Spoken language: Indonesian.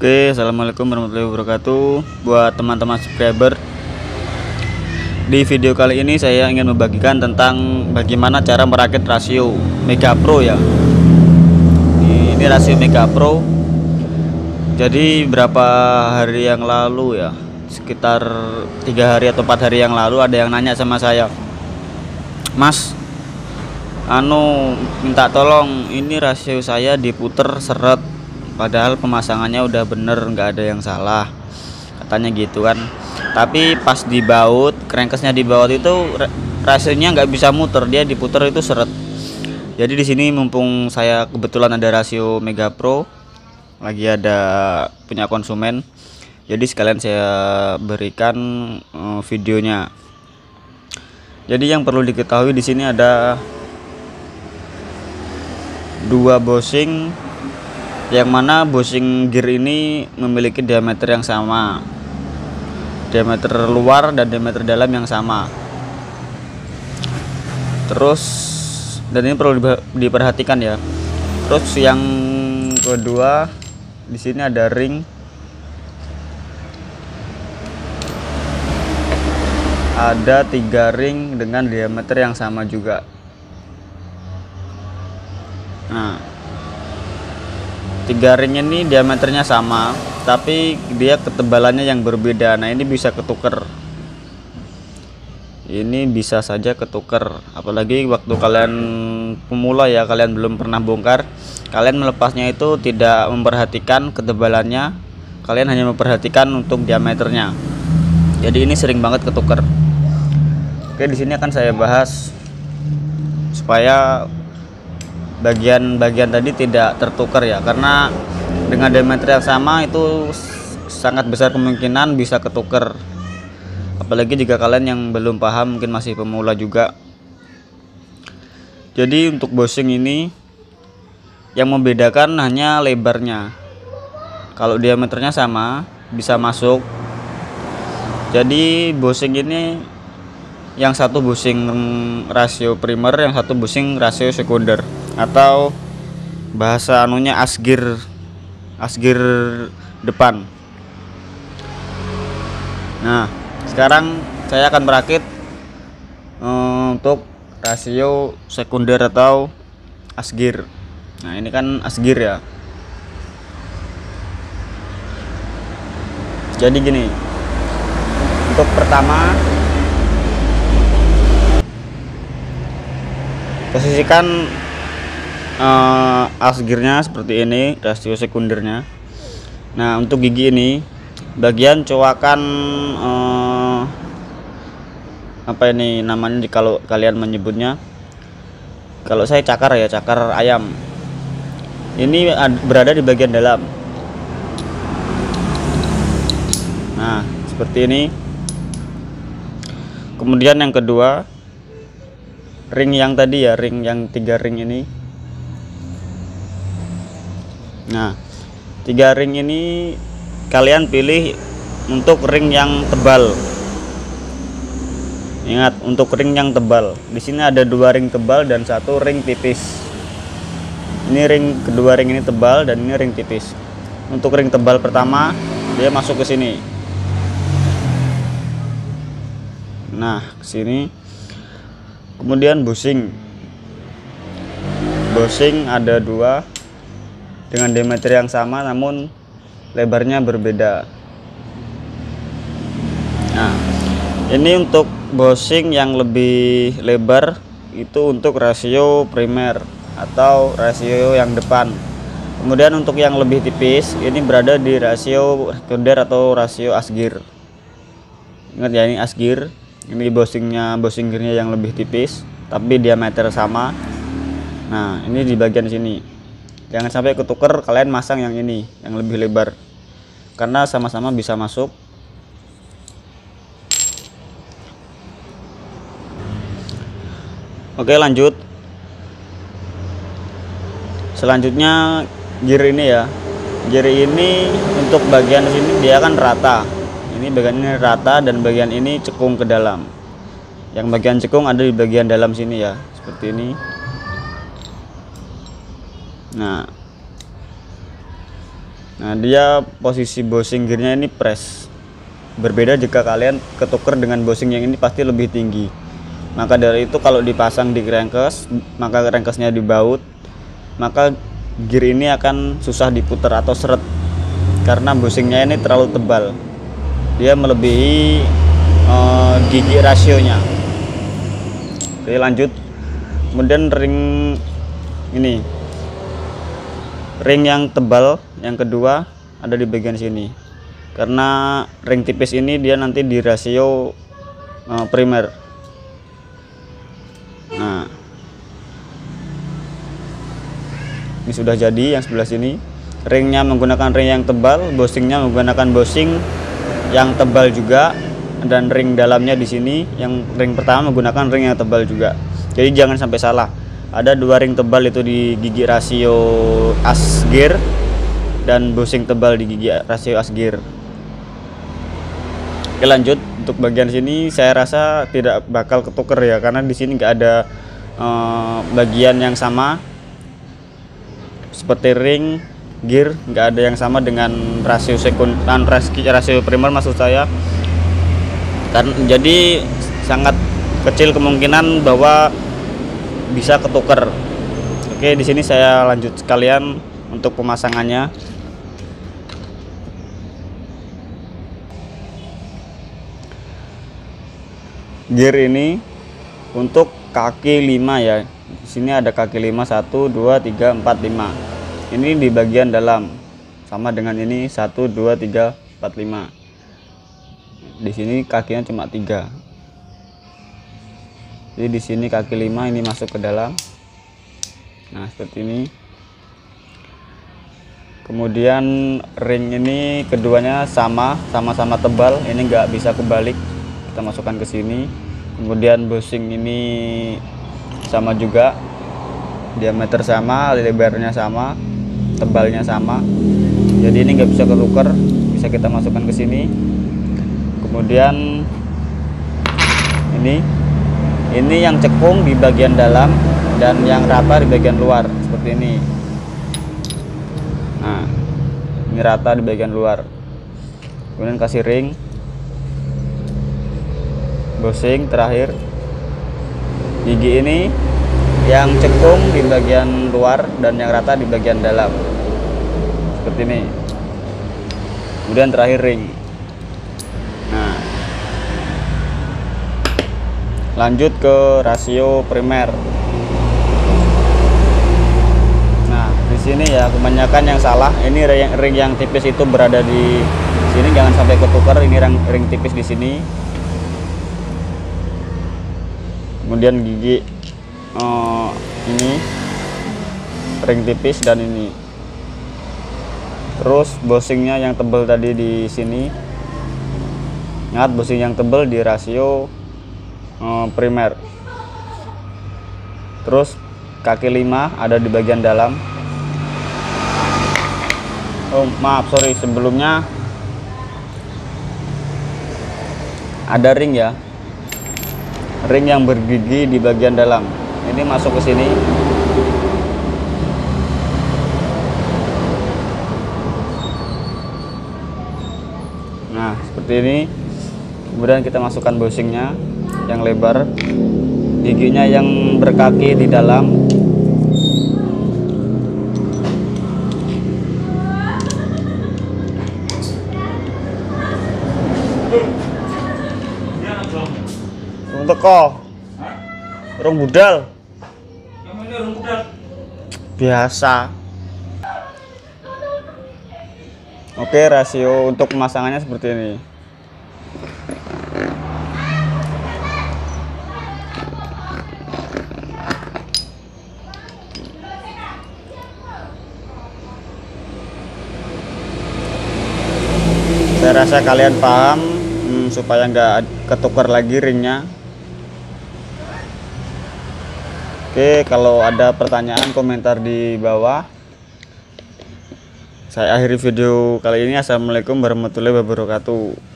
Oke, assalamualaikum warahmatullahi wabarakatuh. Buat teman-teman subscriber, di video kali ini saya ingin membagikan tentang bagaimana cara merakit rasio Mega Pro ya. Ini rasio Mega Pro. Jadi berapa hari yang lalu ya, sekitar 3 hari atau 4 hari yang lalu ada yang nanya sama saya, Mas, minta tolong ini rasio saya diputer seret, padahal pemasangannya udah bener, nggak ada yang salah, katanya gitu kan. Tapi pas dibaut, crankcase-nya dibaut itu rasionya nggak bisa muter, dia diputer itu seret. Jadi di sini mumpung saya kebetulan ada rasio Mega Pro, lagi ada punya konsumen, jadi sekalian saya berikan videonya. Jadi yang perlu diketahui di sini ada 2 bushing, yang mana bushing gear ini memiliki diameter yang sama, diameter luar dan diameter dalam yang sama. Terus, dan ini perlu diperhatikan ya. Terus yang kedua, di sini ada ring, ada 3 ring dengan diameter yang sama juga. Nah, 3 ring ini diameternya sama, tapi dia ketebalannya yang berbeda. Nah, ini bisa ketuker. Ini bisa saja ketuker, apalagi waktu kalian pemula ya, kalian belum pernah bongkar, kalian melepasnya itu tidak memperhatikan ketebalannya, kalian hanya memperhatikan untuk diameternya. Jadi ini sering banget ketuker. Oke, di sini akan saya bahas supaya bagian-bagian tadi tidak tertukar ya, karena dengan diameter yang sama itu sangat besar kemungkinan bisa ketukar, apalagi jika kalian yang belum paham, mungkin masih pemula juga. Jadi untuk bushing ini yang membedakan hanya lebarnya. Kalau diameternya sama bisa masuk. Jadi bushing ini yang satu bushing rasio primer, yang satu bushing rasio sekunder, atau bahasa anunya asgir depan. Nah, sekarang saya akan merakit untuk rasio sekunder atau asgir. Nah, ini kan asgir ya. Jadi gini, untuk pertama posisikan asgirnya seperti ini, rasio sekundernya. Nah, untuk gigi ini bagian coakan, apa ini namanya kalau kalian menyebutnya, kalau saya cakar ya, cakar ayam. Ini berada di bagian dalam. Nah, seperti ini. Kemudian yang kedua, ring yang tadi ya, ring yang 3 ring ini. Nah, 3 ring ini kalian pilih untuk ring yang tebal. Ingat, untuk ring yang tebal. Di sini ada 2 ring tebal dan 1 ring tipis. Ini kedua ring ini tebal dan ini ring tipis. Untuk ring tebal pertama, dia masuk ke sini. Nah, ke sini. Kemudian bushing ada 2 dengan diameter yang sama namun lebarnya berbeda. Nah, ini untuk bushing yang lebih lebar itu untuk rasio primer atau rasio yang depan. Kemudian untuk yang lebih tipis ini berada di rasio sekunder atau rasio asgir. Ingat ya, ini asgir. Ini bushing gearnya yang lebih tipis tapi diameter sama. Nah, ini di bagian sini. Jangan sampai ketuker, kalian masang yang ini yang lebih lebar, karena sama-sama bisa masuk. Oke, lanjut. Selanjutnya gear ini ya. Gear ini untuk bagian sini dia kan rata. Ini bagian ini rata dan bagian ini cekung ke dalam. Yang bagian cekung ada di bagian dalam sini ya, seperti ini. Nah, Nah, dia posisi bosing gearnya ini press. Berbeda jika kalian ketuker dengan bosing yang ini pasti lebih tinggi. Maka dari itu kalau dipasang di crankcase, maka crankcase-nya dibaut, maka gear ini akan susah diputar atau seret karena bosingnya ini terlalu tebal. Dia melebihi gigi rasionya. Oke, lanjut. Kemudian ring ini, ring yang tebal yang kedua ada di bagian sini, karena ring tipis ini dia nanti di rasio primer. Nah, ini sudah jadi yang sebelah sini. Ringnya menggunakan ring yang tebal, bosingnya menggunakan bosing yang tebal juga, dan ring dalamnya di sini yang ring pertama menggunakan ring yang tebal juga. Jadi jangan sampai salah. Ada dua ring tebal itu di gigi rasio as gear dan bosing tebal di gigi rasio as gear. Oke, lanjut. Untuk bagian sini saya rasa tidak bakal ketuker ya, karena di sini nggak ada bagian yang sama seperti ring gear, nggak ada yang sama dengan rasio dan rasio primer maksud saya. Jadi sangat kecil kemungkinan bahwa bisa ketuker. Oke, di sini saya lanjut sekalian untuk pemasangannya. Gear ini untuk kaki 5 ya. Di sini ada kaki 5, 1 2 3 4 5. Ini di bagian dalam. Sama dengan ini 1 2 3 4 5. Di sini kakinya cuma 3. Jadi di sini kaki 5 ini masuk ke dalam. Nah, seperti ini. Kemudian ring ini keduanya sama-sama tebal. Ini nggak bisa kebalik. Kita masukkan ke sini. Kemudian bosing ini sama juga. Diameter sama, lebarnya sama, tebalnya sama. Jadi ini nggak bisa ketuker. Bisa kita masukkan ke sini. Kemudian ini yang cekung di bagian dalam dan yang rata di bagian luar seperti ini. Nah, ini rata di bagian luar. Kemudian kasih ring, bosing terakhir. Gigi ini yang cekung di bagian luar dan yang rata di bagian dalam seperti ini. Kemudian terakhir ring. Nah, lanjut ke rasio primer. Nah, di sini ya kebanyakan yang salah. Ini ring yang tipis itu berada di sini, jangan sampai ketukar. Ini ring tipis di sini. Kemudian gigi ini ring tipis dan ini. Terus bosingnya yang tebal tadi di sini. Ingat, bosing yang tebal di rasio primer. Terus kaki 5 ada di bagian dalam. Oh maaf, sorry, sebelumnya ada ring ya, ring yang bergigi di bagian dalam. Ini masuk ke sini. Nah, seperti ini. Kemudian kita masukkan bosingnya yang lebar, giginya yang berkaki di dalam. Untuk rong budal. Biasa. Oke, rasio untuk pemasangannya seperti ini. Saya rasa kalian paham, supaya nggak ketukar lagi ringnya. Oke, kalau ada pertanyaan komentar di bawah. Saya akhiri video kali ini. Assalamualaikum warahmatullahi wabarakatuh.